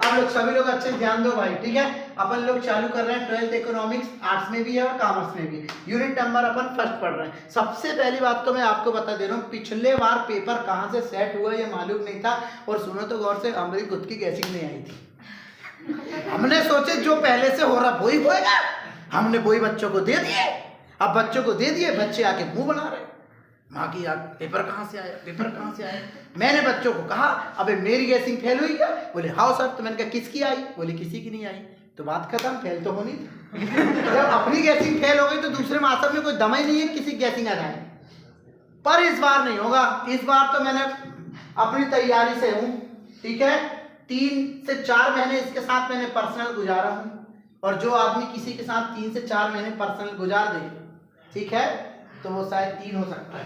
आप लोग सभी लोग अच्छे ध्यान दो भाई, ठीक है। अपन लोग चालू कर रहे हैं 12th इकोनॉमिक्स, आर्ट्स में भी है और कॉमर्स में भी है। यूनिट नंबर अपन फर्स्ट पढ़ रहे हैं। सबसे पहली बात तो मैं आपको बता दे रहा हूँ, पिछले बार पेपर कहाँ से सेट हुआ ये मालूम नहीं था। और सुनो तो गौर से, हमारी खुद की गैसिंग नहीं आई थी। हमने सोचे जो पहले से हो रहा वही होएगा, हमने वही बच्चों को दे दिए। अब बच्चों को दे दिए, बच्चे आके मुंह बना रहे, माँ की यार पेपर कहाँ से आया, पेपर कहाँ से आया। मैंने बच्चों को कहा अबे मेरी गैसिंग फेल हुई क्या? बोले हाँ सर। तो मैंने कहा किसकी आई? बोले किसी की नहीं आई। तो बात खत्म, फेल तो होनी थी। जब अपनी गैसिंग फेल हो गई तो दूसरे मास्टर में कोई दम ही नहीं है किसी गैसिंग आ जाए। पर इस बार नहीं होगा। इस बार तो मैंने अपनी तैयारी से हूँ, ठीक है। 3 से 4 महीने इसके साथ मैंने पर्सनल गुजारा हूँ। और जो आदमी किसी के साथ 3 से 4 महीने पर्सनल गुजार दे, ठीक है, तो वो शायद 3 हो सकता है।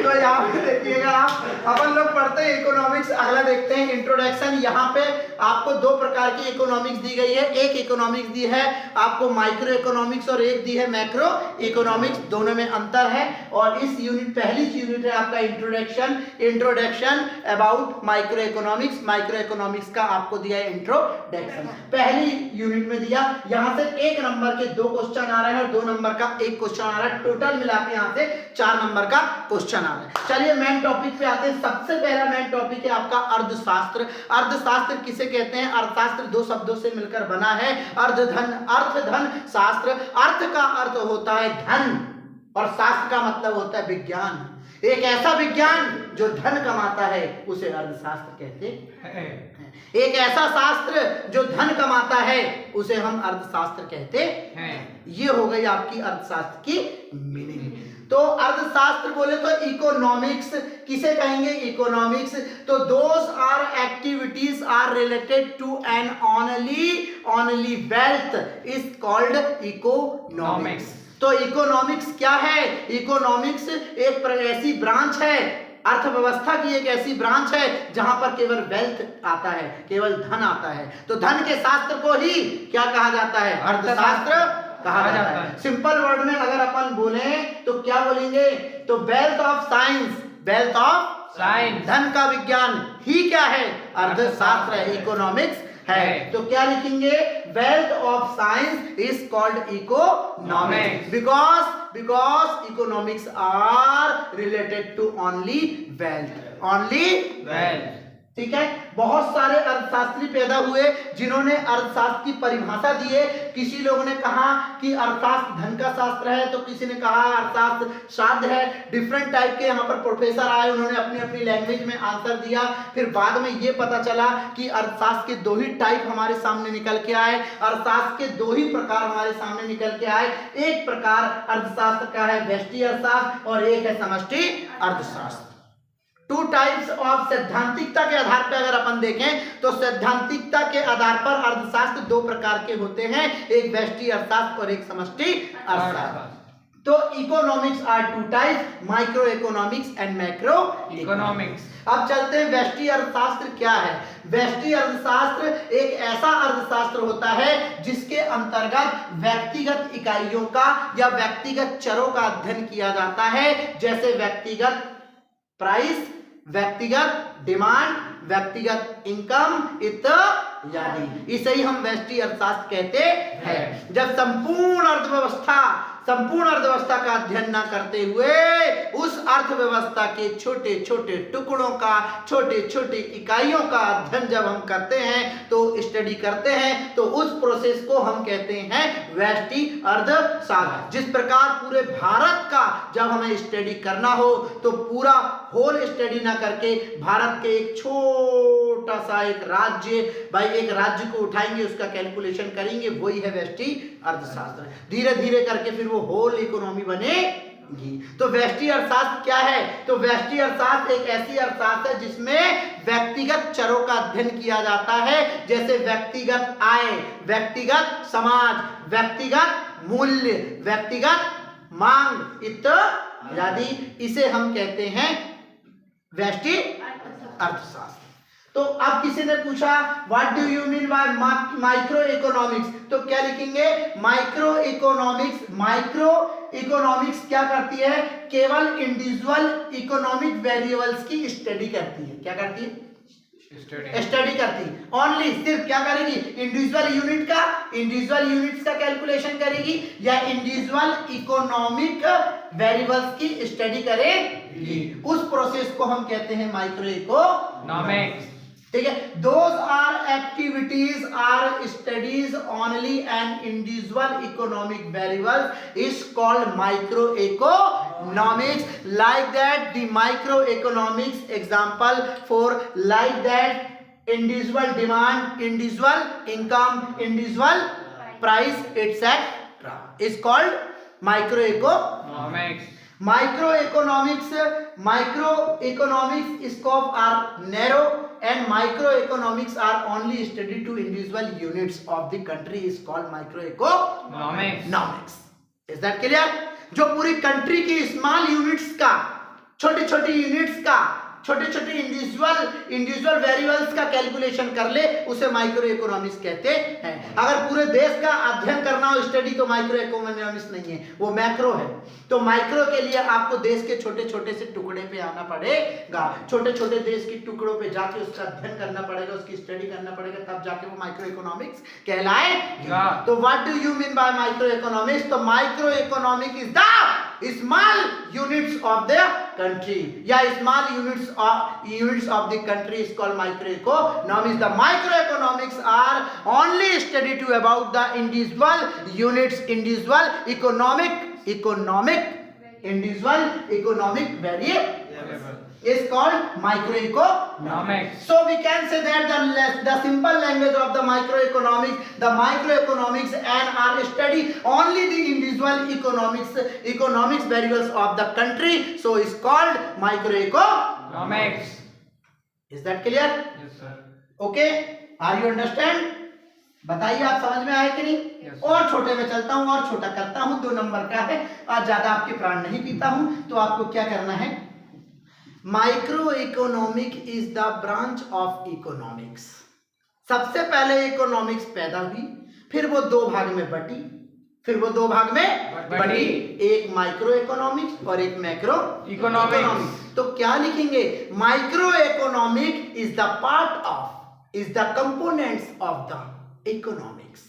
तो यहाँ पे देखिएगा आप, अपन लोग पढ़ते हैं इकोनॉमिक्स। अगला देखते हैं इंट्रोडक्शन। यहाँ पे आपको 2 प्रकार की इकोनॉमिक्स दी गई है। एक इकोनॉमिक्स दी है आपको माइक्रो इकोनॉमिक्स और एक दी है मैक्रो इकोनॉमिक्स, दोनों में अंतर है। और इस यूनिट, पहली यूनिट है आपका introduction about micro economics. Micro economics का आपको दिया है इंट्रोडक्शन, पहली यूनिट में दिया। यहाँ से 1 नंबर के 2 क्वेश्चन आ रहे हैं और 2 नंबर का 1 क्वेश्चन आ रहा है। टोटल मिला के यहाँ से 4 नंबर का क्वेश्चन आ रहा है। चलिए मेन टॉपिक पे आते हैं। सबसे पहला मेन टॉपिक है आपका अर्थशास्त्र। अर्थशास्त्र किसे कहते हैं? अर्थशास्त्र 2 शब्दों से मिलकर बना है, अर्थ धन शास्त्र। अर्थ का अर्थ होता है धन और शास्त्र का मतलब होता है विज्ञान। एक ऐसा विज्ञान जो धन कमाता है उसे अर्थशास्त्र कहते हैं। एक ऐसा शास्त्र जो धन कमाता है उसे हम अर्थशास्त्र कहते हैं। ये हो गई आपकी अर्थशास्त्र की मीनिंग। तो अर्थशास्त्र बोले तो इकोनॉमिक्स किसे कहेंगे? इकोनॉमिक्स तो those are activities are related to an only wealth is called economics. तो इकोनॉमिक्स क्या है? इकोनॉमिक्स एक ऐसी ब्रांच है, अर्थव्यवस्था की एक ऐसी ब्रांच है जहां पर केवल वेल्थ आता है, केवल धन आता है। तो धन के शास्त्र को ही क्या कहा जाता है? अर्थशास्त्र कहा जाता है। सिंपल वर्ड में अगर अपन बोले तो क्या बोलेंगे? तो wealth of science, wealth of science, धन का विज्ञान ही क्या है? अर्थशास्त्र है, इकोनॉमिक्स है। तो क्या लिखेंगे? Wealth of science is called economics because economics are related to only wealth. ठीक है। बहुत सारे अर्थशास्त्री पैदा हुए जिन्होंने अर्थशास्त्र की परिभाषा दी है। किसी लोगों ने कहा कि अर्थशास्त्र धन का शास्त्र है, तो किसी ने कहा अर्थशास्त्र साध्य है। डिफरेंट टाइप के यहाँ पर प्रोफेसर आए, उन्होंने अपनी अपनी लैंग्वेज में आंसर दिया। फिर बाद में ये पता चला कि अर्थशास्त्र के 2 ही टाइप हमारे सामने निकल के आए, अर्थशास्त्र के 2 ही प्रकार हमारे सामने निकल के आए। एक प्रकार अर्थशास्त्र का है व्यष्टि अर्थशास्त्र और एक है समष्टि अर्थशास्त्र। 2 टाइप्स ऑफ सैद्धांतिकता के आधार पर अगर अपन देखें तो सैद्धांतिकता के आधार पर अर्थशास्त्र 2 प्रकार के होते हैं, एक व्यष्टि अर्थशास्त्र और एक समष्टि अर्थशास्त्र। तो economics are 2 types, micro economics and macro economics. अब चलते हैं व्यष्टि अर्थशास्त्र क्या है। व्यष्टि अर्थशास्त्र एक ऐसा अर्थशास्त्र होता है जिसके अंतर्गत व्यक्तिगत इकाइयों का या व्यक्तिगत चरों का अध्ययन किया जाता है, जैसे व्यक्तिगत प्राइस, व्यक्तिगत डिमांड, व्यक्तिगत इनकम इत्यादि। इसे ही हम व्यष्टि अर्थशास्त्र कहते हैं। जब संपूर्ण अर्थव्यवस्था का अध्ययन न करते हुए उस अर्थव्यवस्था के छोटे छोटे टुकड़ों का, छोटे छोटे इकाइयों का अध्ययन जब हम करते हैं, तो स्टडी करते हैं, तो उस प्रोसेस को हम कहते हैं व्यष्टि अर्थशास्त्र। जिस प्रकार पूरे भारत का जब हमें स्टडी करना हो तो पूरा होल स्टडी ना करके भारत के एक छोटा सा एक राज्य, भाई एक राज्य को उठाएंगे, उसका कैलकुलेशन करेंगे, वही है व्यष्टि अर्थशास्त्र। धीरे धीरे करके फिर वो होल इकोनॉमी बनेगी। तो व्यष्टि अर्थशास्त्र क्या है? तो व्यष्टि अर्थशास्त्र एक ऐसी अर्थशास्त्र है जिसमें व्यक्तिगत चरों का अध्ययन किया जाता है, जैसे व्यक्तिगत आय, व्यक्तिगत समाज, व्यक्तिगत मूल्य, व्यक्तिगत मांग इत्यादि। इसे हम कहते हैं व्यष्टि अर्थशास्त्र। तो अब किसी ने पूछा what do you mean by micro economics, तो क्या लिखेंगे? माइक्रो इकोनॉमिक्स क्या करती है? केवल इंडिविजुअल इकोनॉमिक वेरिएबल्स की स्टडी करती है। क्या करती है? स्टडी करती, ओनली सिर्फ क्या करेगी, इंडिविजुअल यूनिट्स का कैलकुलेशन करेगी या इंडिविजुअल इकोनॉमिक वेरिएबल्स की स्टडी करेगी। उस प्रोसेस को हम कहते हैं माइक्रो इकोनॉमिक्स। ठीक है, those are activities are studies only and individual economic variable is called micro economics. Like that the micro economics example for like that individual demand, individual income, individual price etcetera is called micro economics. Microeconomics scope are narrow and microeconomics are only studied to individual units of the country is called microeconomics. Is that clear? जो पूरी country की small units का, छोटी छोटी units का, छोटे छोटे individual variables का कैलकुलेशन कर ले उसे माइक्रो इकोनॉमिक्स कहते हैं। अगर पूरे देश का अध्ययन करना हो स्टडी तो माइक्रो इकोनॉमिक्स नहीं है, वो मैक्रो है। तो माइक्रो के लिए आपको देश के छोटे छोटे से टुकड़े पे आना पड़ेगा, छोटे छोटे देश के टुकड़ों पे जाके उसका अध्ययन करना पड़ेगा, उसकी स्टडी करना पड़ेगा, तब जाके वो माइक्रो इकोनॉमिक्स कहलाएगा। तो what do you mean by micro economics? तो micro economic is the small units of the country या small units of the country is called microeconomics. The microeconomics are only study to about the individual units, individual economic variable is called microeconomics. So we can say that the simple language of the microeconomics and are study only the individual economics variables of the country, so is called microeconomics. Is that clear? Yes sir. Okay, are you understand? बताइए आप समझ में आए कि नहीं? Yes, और छोटे में चलता हूं और छोटा करता हूं, 2 नंबर का है, आज ज्यादा आपके प्राण नहीं पीता हूं। तो आपको क्या करना है, micro economic is the branch of economics. सबसे पहले इकोनॉमिक्स पैदा हुई, फिर वो 2 भाग में बटी, एक माइक्रो इकोनॉमिक्स और एक मैक्रो इकोनॉमिक्स। तो क्या लिखेंगे, micro economic is the part of, is the components of the economics.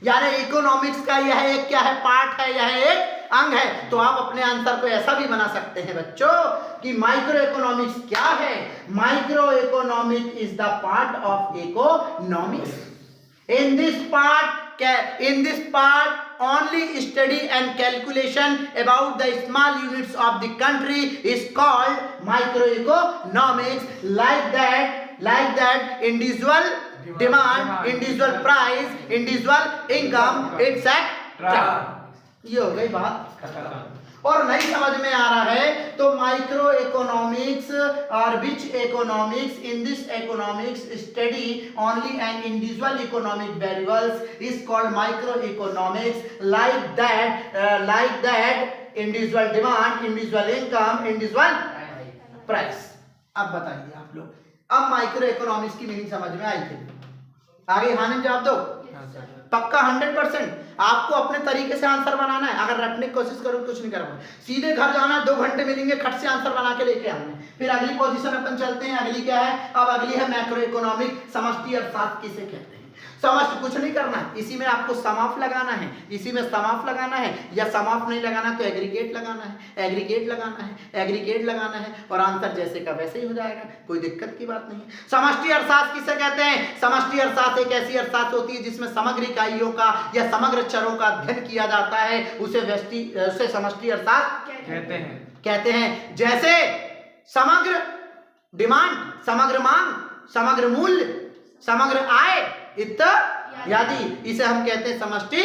यानी इकोनॉमिक्स का यह एक क्या है, पार्ट है, यह एक अंग है। तो आप अपने आंसर को ऐसा भी बना सकते हैं बच्चों कि माइक्रो इकोनॉमिक्स क्या है, micro economic is the part of economics. In this part only study and calculation about the small units of the country is called microeconomics. Like that individual demand, individual price, individual income, etc. ये हो गई बात खत्म। और नहीं समझ में आ रहा है तो माइक्रो इकोनॉमिक्स और which economics, in this economics study only and individual economic variables is called micro economics. Like that individual demand, individual income, individual price. अब बताइए आप लोग, अब माइक्रो इकोनॉमिक्स की मीनिंग समझ में आई थी? आगे हाँ नहीं जवाब दो, पक्का 100%। आपको अपने तरीके से आंसर बनाना है, अगर रटने की कोशिश करो कुछ नहीं करोगे, सीधे घर जाना है, 2 घंटे मिलेंगे, खट से आंसर बना के लेके आना है। फिर अगली पोजीशन अपन चलते हैं, अगली क्या है, अब अगली है मैक्रो इकोनॉमिक, समष्टि अर्थशास्त्र किसे कहते हैं। समष्टि कुछ नहीं करना है, इसी में आपको सम ऑफ लगाना है, इसी में सम ऑफ लगाना है, या सम ऑफ नहीं लगाना तो एग्रीगेट लगाना है, एग्रीगेट लगाना है और आंसर जैसे का वैसे ही हो जाएगा, कोई दिक्कत की बात नहीं। समष्टि अर्थशास्त्र किसे कहते हैं? समष्टि अर्थशास्त्र एक ऐसी अर्थशास्त्र होती है जिसमें समग्र इकाइयों का या समग्र चरों का अध्ययन किया जाता है, उसे समष्टि अर्थशास्त्र कहते हैं। जैसे समग्र डिमांड, समग्र मांग, समग्र मूल्य, समग्र आय इत्यादि, इसे हम कहते हैं समष्टि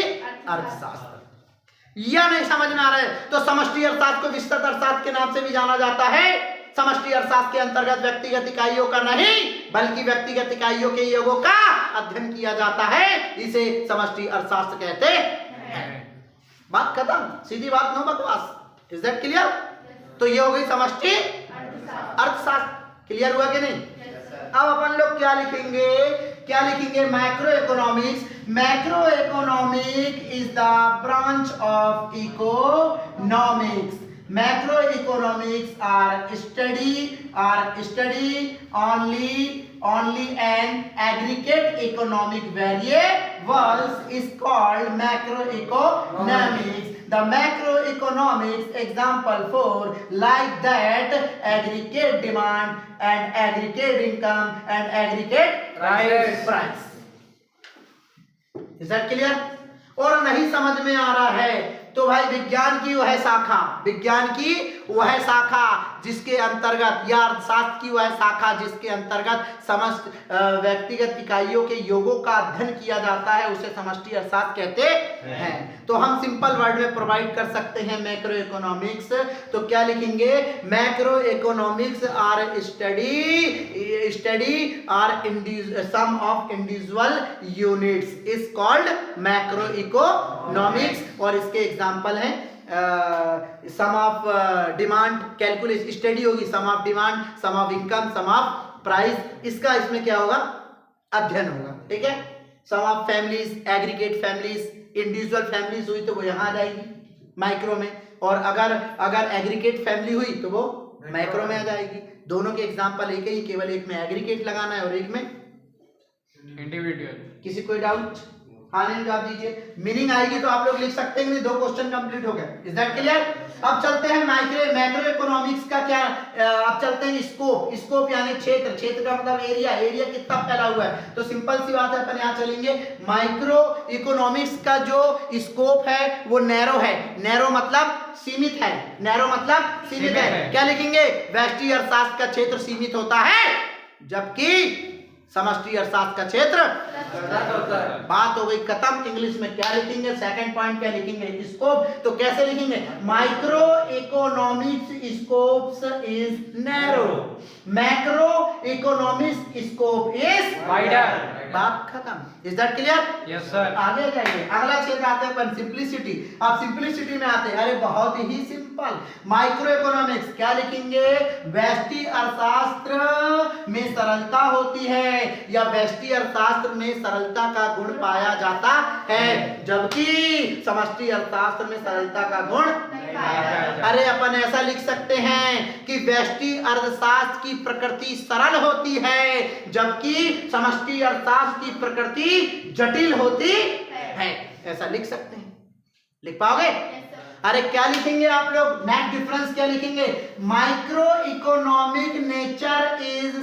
अर्थशास्त्र। या नहीं समझ में आ रहा है तो समष्टि अर्थशास्त्र को विस्तृत अर्थशास्त्र के नाम से भी जाना जाता है। समष्टि अर्थशास्त्र के अंतर्गत व्यक्तिगत इकाइयों का नहीं बल्कि व्यक्तिगत इकाइयों के योगों का अध्ययन किया जाता है, इसे समष्टि अर्थशास्त्र कहते हैं। बात खत्म, सीधी बात, नो बकवास। Is that clear? तो ये हो गई समष्टि अर्थशास्त्र। क्लियर हुआ कि नहीं? अब अपन लोग क्या लिखेंगे, macro economics. Macro economic is the branch of economics. Macro economics are study only an aggregate economic variables is called macroeconomics. The macroeconomics example for like that aggregate demand and aggregate income and aggregate price. Is that clear? और नहीं समझ में आ रहा है तो भाई विज्ञान की वह शाखा जिसके अंतर्गत या अर्थशास्त्र की वह शाखा जिसके अंतर्गत समस्त व्यक्तिगत इकाइयों के योगों का अध्ययन किया जाता है उसे समष्टि अर्थशास्त्र कहते हैं। तो हम सिंपल वर्ड में प्रोवाइड कर सकते हैं मैक्रो इकोनॉमिक्स। तो क्या लिखेंगे? Macro economics are study are sum of individual units is called macro economics. और इसके एग्जांपल हैं sum of demand calculation study होगी, sum of demand, sum of income, sum of price, इसका इसमें क्या होगा? अध्ययन होगा। ठीक है। Sum of families, aggregate families, individual families हुई तो वो यहाँ आ जाएगी माइक्रो में, और अगर एग्रीगेट फैमिली हुई तो वो माइक्रो में आ जाएगी। दोनों के एग्जांपल एक ही, केवल एक में एग्रीगेट लगाना है और एक में इंडिविजुअल। किसी कोई डाउट? हाँ नहीं जवाब दीजिए। मीनिंग आएगी तो आप लोग लिख सकते हैं। 2 क्वेश्चन कंप्लीट हो गए। Is that clear? अब चलते हैं मैक्रो इकोनॉमिक्स का क्या, अब चलते हैं स्कोप यानी क्षेत्र का मतलब एरिया कितना फैला हुआ है। तो सिंपल सी बात है, अपन यहाँ चलेंगे। माइक्रो इकोनॉमिक्स का जो स्कोप है वो नैरो है। नैरो मतलब सीमित है। क्या लिखेंगे? व्यष्टि अर्थशास्त्र का क्षेत्र सीमित होता है जबकि समष्टि अर्थशास्त्र का क्षेत्र होता है। बात हो गई खत्म। इंग्लिश में क्या लिखेंगे? सेकंड पॉइंट क्या लिखेंगे? स्कोप। तो कैसे लिखेंगे? Micro economics scopes is narrow, macro economics scope is wider. बात खत्म। Is that clear? Yes sir. आगे जाइए। अगला क्षेत्र आते हैं अपन सिंप्लिसिटी। अब सिंप्लिसिटी में आते हैं, अरे बहुत ही सिंपल। माइक्रो इकोनॉमिक्स क्या लिखेंगे? व्यष्टि अर्थशास्त्र में सरलता होती है या व्यष्टि अर्थशास्त्र में सरलता का गुण पाया जाता है जबकि समष्टि अर्थशास्त्र में सरलता का गुण नहीं पाया जाता। अरे अपन ऐसा लिख सकते हैं कि व्यष्टि अर्थशास्त्र की प्रकृति सरल होती है जबकि समष्टि अर्थशास्त्र की प्रकृति जटिल होती है। ऐसा लिख सकते हैं। लिख पाओगे? अरे क्या लिखेंगे आप लोग? नेट डिफरेंस क्या लिखेंगे? Micro economic nature is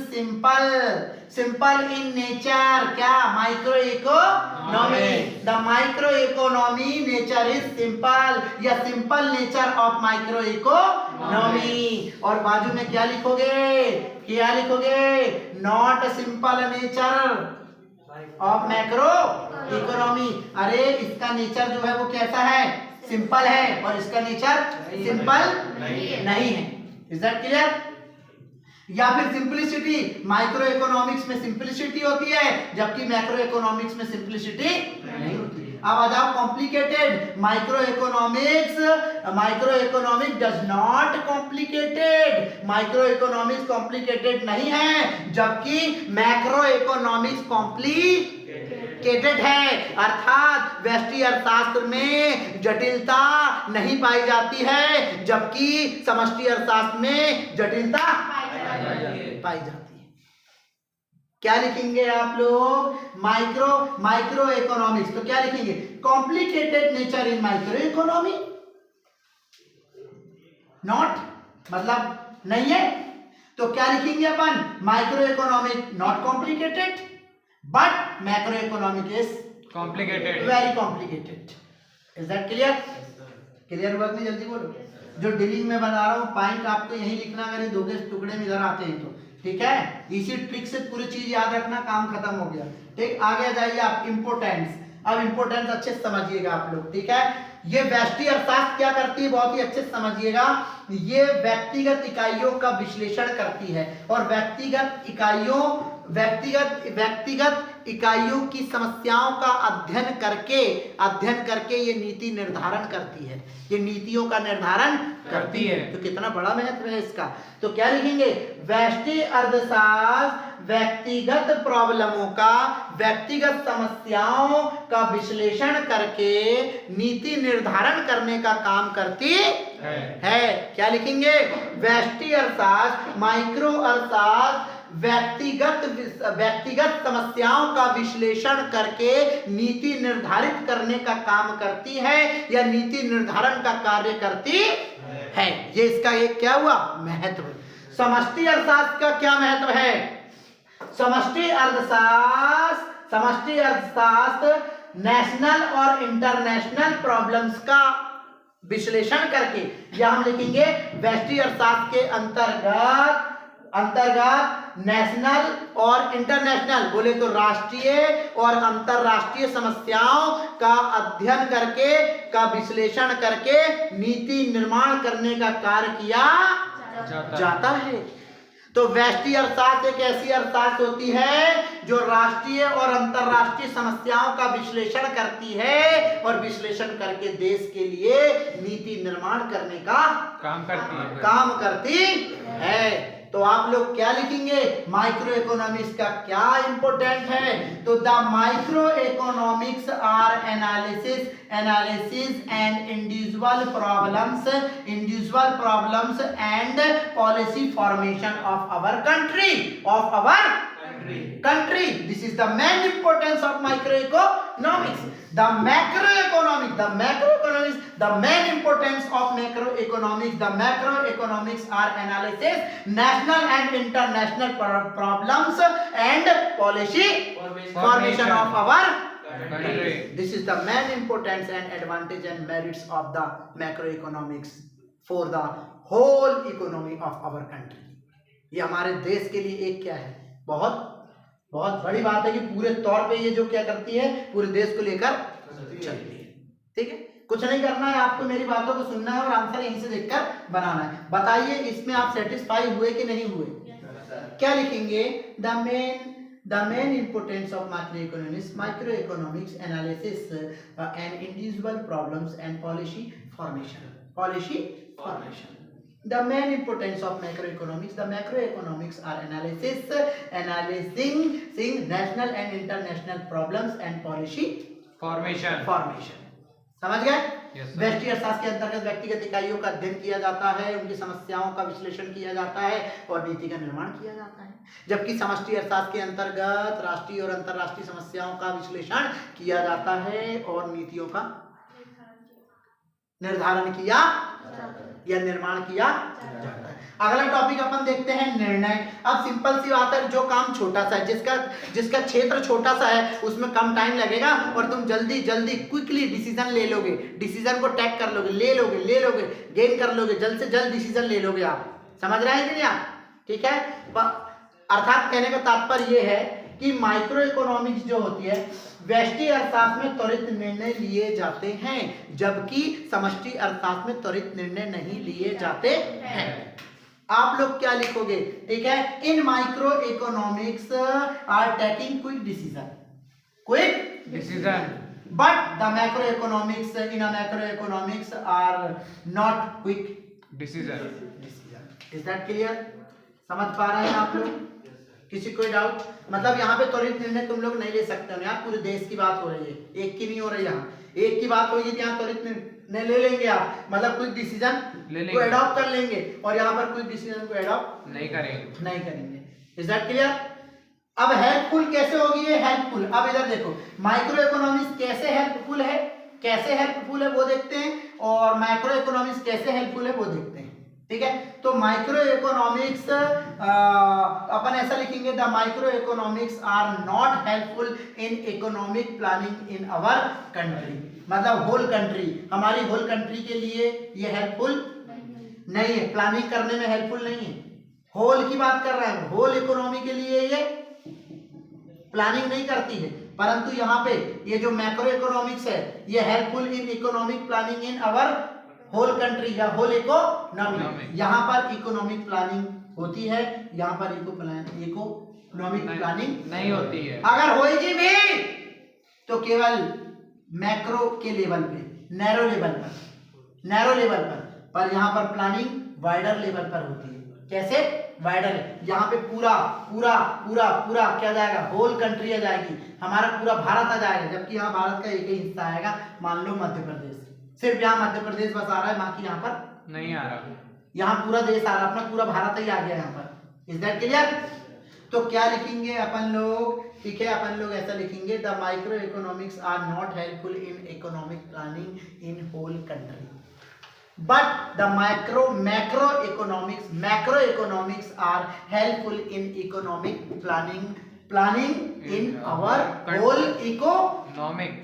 simple in nature. क्या? Micro economy. The micro economy nature is simple या simple nature of micro economy. और बाजू में क्या लिखोगे? Not simple nature of macro economy. अरे इसका नेचर जो है वो कैसा है? सिंपल है और इसका नेचर सिंपल नहीं है। Is that clear? या फिर सिंपलिसिटी, माइक्रो इकोनॉमिक्स में सिंपलिसिटी होती है जबकि मैक्रो इकोनॉमिक्स में सिंपलिसिटी नहीं होती। अब आ जाओ complicated. Micro economic does not complicated. Micro economics complicated नहीं है जबकि मैक्रो इकोनॉमिक्स कॉम्प्लिकेटेड है। अर्थात व्यष्टि अर्थशास्त्र में जटिलता नहीं पाई जाती है जबकि समष्टि अर्थशास्त्र में जटिलता पाई जाती है। क्या लिखेंगे आप लोग? Micro economics. तो क्या लिखेंगे? Complicated nature in micro economy. Not मतलब नहीं है। तो क्या लिखेंगे अपन? Micro economic not complicated but macro economic is complicated, very complicated. Is that clear? Clear हुआ? नहीं जल्दी बोलो। जो डीलिंग में बता रहा हूं पॉइंट आपको यही लिखना, अगर 2 के टुकड़े में इधर आते हैं तो ठीक है। इसी ट्रिक से पूरी चीज याद रखना, काम खत्म हो गया। ठीक, आगे जाइए आप। इंपोर्टेंस। अब इंपोर्टेंस अच्छे से समझिएगा आप लोग। ठीक है, ये व्यष्टि अर्थशास्त्र क्या करती है? बहुत ही अच्छे से समझिएगा। ये व्यक्तिगत इकाइयों का विश्लेषण करती है और व्यक्तिगत इकाइयों की समस्याओं का अध्ययन करके ये नीति निर्धारण करती है। ये नीतियों का निर्धारण करती है। तो कितना बड़ा महत्व है इसका। तो क्या लिखेंगे? व्यष्टि अर्थशास्त्र व्यक्तिगत प्रॉब्लमों का, व्यक्तिगत समस्याओं का विश्लेषण करके नीति निर्धारण करने का काम करती है। क्या लिखेंगे? व्यष्टि अर्थात माइक्रो अर्थात व्यक्तिगत समस्याओं का विश्लेषण करके नीति निर्धारित करने का काम करती है या नीति निर्धारण का कार्य करती है। ये इसका एक क्या हुआ? महत्व। समष्टि अर्थशास्त्र का क्या महत्व है? समष्टि अर्थशास्त्र नेशनल और इंटरनेशनल प्रॉब्लम्स का विश्लेषण करके, या हम लिखेंगे व्यष्टि अर्थशास्त्र के अंतर्गत नेशनल और इंटरनेशनल, बोले तो राष्ट्रीय और अंतरराष्ट्रीय समस्याओं का अध्ययन करके, का विश्लेषण करके नीति निर्माण करने का कार्य किया जाता है। तो व्यष्टि अर्थशास्त्र एक ऐसी अर्थशास्त्र होती है जो राष्ट्रीय और अंतरराष्ट्रीय समस्याओं का विश्लेषण करती है और विश्लेषण करके देश के लिए नीति निर्माण करने का काम करती है। तो आप लोग क्या लिखेंगे? माइक्रो इकोनॉमिक्स का क्या इंपॉर्टेंट है? तो the micro economics are analysis and individual problems and policy formation of our country. This is the main importance of microeconomics. The main importance of macroeconomics are analysis, national and international problems and policy formation of our country. This is the main importance and advantage and merits of the macroeconomics for the whole economy of our country. ये हमारे देश के लिए एक क्या है? बहुत बड़ी बात है कि पूरे तौर पे ये जो क्या करती है, पूरे देश को लेकर चलती है। ठीक है, कुछ नहीं करना है आपको, मेरी बातों को सुनना है और आंसर यहीं से देखकर बनाना है। बताइए इसमें आप सेटिस्फाई हुए कि नहीं हुए? क्या लिखेंगे? The main importance of microeconomics analysis and individual problems and policy formation. The main importance of macroeconomics. The macroeconomics are analyzing national and international problems and policy formation. समझ गए? व्यष्टि अर्थशास्त्र के अंतर्गत व्यक्तिगत इकाइयों का अध्ययन किया जाता है, उनकी समस्याओं का विश्लेषण किया जाता है और नीति का निर्माण किया जाता है। जबकि समष्टि अर्थशास्त्र के अंतर्गत राष्ट्रीय और अंतरराष्ट्रीय समस्याओं का विश्लेषण किया जाता है और नीतियों का निर्धारण किया या निर्माण किया जाता है। अगला टॉपिक अपन देखते हैं निर्णय। अब सिंपल सी बात है, जो काम छोटा सा है, जिसका क्षेत्र छोटा सा है, उसमें कम टाइम लगेगा और तुम जल्दी क्विकली डिसीजन ले लोगे, डिसीजन को टैग कर लोगे, ले लोगे, गेन कर लोगे, जल्द से जल्द डिसीजन ले लोगे। आप समझ रहे हैं कि नहीं आप? ठीक है, अर्थात कहने का तात्पर्य यह है कि माइक्रो इकोनॉमिक्स जो होती है व्यष्टि अर्थशास्त्र में त्वरित निर्णय लिए जाते हैं, जबकि समष्टि अर्थशास्त्र में त्वरित निर्णय नहीं लिए जाते हैं। आप लोग क्या लिखोगे? ठीक है, in micro economics are taking quick decision but the macro economics are not quick decision. Is that clear? समझ पा रहे हैं आप लोग? किसी कोई डाउट? मतलब यहाँ पे त्वरित निर्णय तुम लोग नहीं ले सकते हो। यहाँ पूरे देश की बात हो रही है, एक की नहीं हो रही। यहाँ एक की बात होगी, यहाँ त्वरित निर्णय ले लेंगे आप, मतलब कोई डिसीजन को एडॉप्ट कर लेंगे, और यहाँ पर कोई डिसीजन को एडॉप्ट नहीं करेंगे। Is that clear? अब हेल्पफुल कैसे होगी ये हेल्पफुल? अब इधर देखो, माइक्रो इकोनॉमिक्स कैसे हेल्पफुल है वो देखते हैं, और मैक्रो इकोनॉमिक्स कैसे हेल्पफुल है वो देखते हैं। ठीक है, तो माइक्रो इकोनॉमिक्स अपन ऐसा लिखेंगे, the micro economics are not helpful in economic planning in our country. मतलब होल कंट्री, हमारी होल कंट्री के लिए ये हेल्पफुल नहीं है, प्लानिंग करने में हेल्पफुल नहीं है। होल की बात कर रहे हैं, होल इकोनॉमी के लिए ये प्लानिंग नहीं करती है, परंतु यहाँ पे ये जो मैक्रो इकोनॉमिक्स है ये helpful in economic planning in our whole country या होल इकोनॉमी। यहाँ पर इकोनॉमिक प्लानिंग होती है, यहाँ पर इकोनॉमिक प्लानिंग नहीं होती है। अगर होगी भी तो केवल मैक्रो के लेवल पे, नैरो लेवल पर, पर यहाँ पर प्लानिंग वाइडर लेवल पर होती है। कैसे? वाइडर है, यहाँ पे पूरा पूरा पूरा पूरा क्या जाएगा, होल कंट्री आ जाएगी, हमारा पूरा भारत आ जाएगा, जबकि यहाँ भारत का एक ही हिस्सा आएगा, मान लो मध्य प्रदेश, सिर्फ यहाँ मध्य प्रदेश बस आ रहा है, बाकी यहाँ पर नहीं आ रहा, यहाँ पूरा देश आ रहा है, अपना पूरा भारत ही आ गया यहाँ पर। Is that clear? तो क्या लिखेंगे अपन लोग, ठीक है, अपन लोग ऐसा लिखेंगे, the micro economics are not helpful in economic planning in whole country, but the macro economics are helpful in economic planning in our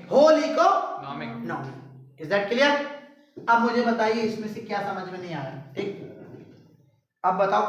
whole economic. Is that clear? अब मुझे बताइए इसमें से क्या समझ में नहीं आया, ठीक, अब बताओ क्या